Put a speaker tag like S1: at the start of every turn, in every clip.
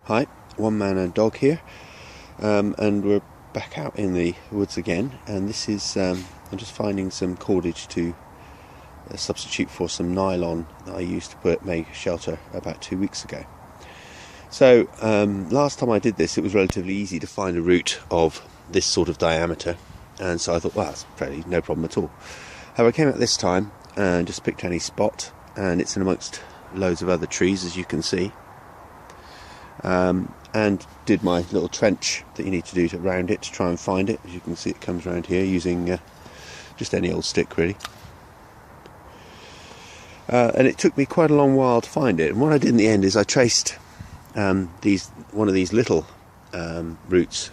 S1: Hi, one man and dog here, and we're back out in the woods again, and this is I'm just finding some cordage to substitute for some nylon that I used to make shelter about 2 weeks ago. So last time I did this, it was relatively easy to find a root of this sort of diameter, and so I thought, well, that's probably no problem at all. However, I came out this time and just picked any spot, and it's in amongst loads of other trees, as you can see. And did my little trench that you need to do around it to try and find it. As you can see, it comes around here using just any old stick, really. And it took me quite a long while to find it. And what I did in the end is I traced one of these little roots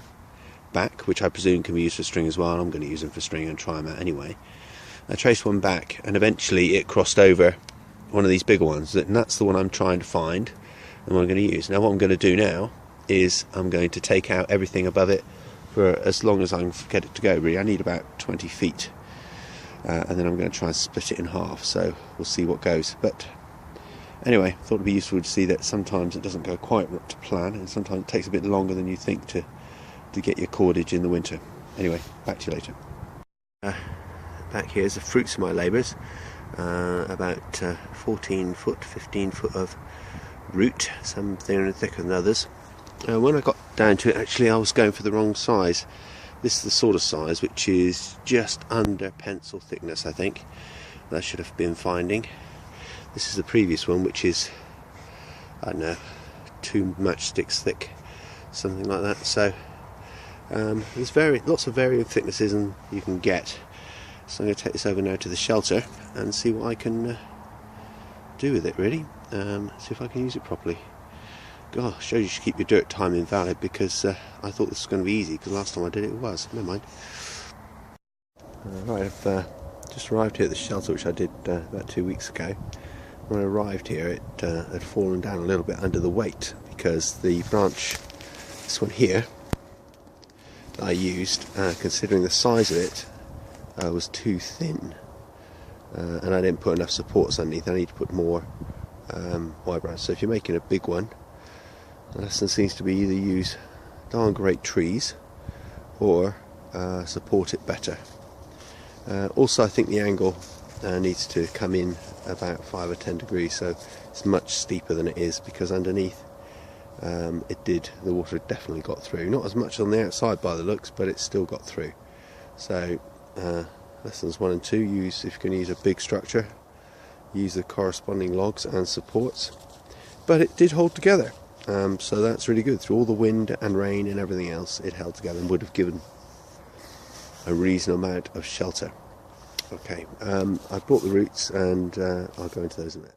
S1: back, which I presume can be used for string as well. I'm going to use them for string and try them out anyway. I traced one back, and eventually it crossed over one of these bigger ones, and that's the one I'm trying to find and what I'm going to use. Now what I'm going to do now is I'm going to take out everything above it for as long as I can get it to go. Really, I need about 20 feet, and then I'm going to try and split it in half, so we'll see what goes. But anyway, I thought it'd be useful to see that sometimes it doesn't go quite to plan, and sometimes it takes a bit longer than you think to get your cordage in the winter. Anyway, back to you later. Back here is the fruits of my labours. About 14 foot, 15 foot of root, some thinner and thicker than others. When I got down to it, actually I was going for the wrong size. This is the sort of size which is just under pencil thickness, I think. That should have been finding. This is the previous one, which is, I don't know, 2 matchsticks thick, something like that. So there's lots of varying thicknesses and you can get. So I'm going to take this over now to the shelter and see what I can do with it, really. See if I can use it properly. God, shows you should keep your dirt time invalid, because I thought this was going to be easy, because last time I did it was. Never mind. Right, I've just arrived here at the shelter, which I did about 2 weeks ago. When I arrived here, it had fallen down a little bit under the weight, because the branch, this one here, that I used, considering the size of it, was too thin. And I didn't put enough supports underneath. I need to put more wire branch. So if you're making a big one, the lesson seems to be either use darn great trees or support it better. Also, I think the angle needs to come in about 5 or 10 degrees, so it's much steeper than it is, because underneath the water definitely got through. Not as much on the outside by the looks, but it still got through. So lessons 1 and 2, if you're going to use a big structure, use the corresponding logs and supports. But it did hold together, so that's really good. Through all the wind and rain and everything else, it held together and would have given a reasonable amount of shelter. Okay, I brought the roots, and I'll go into those in a minute.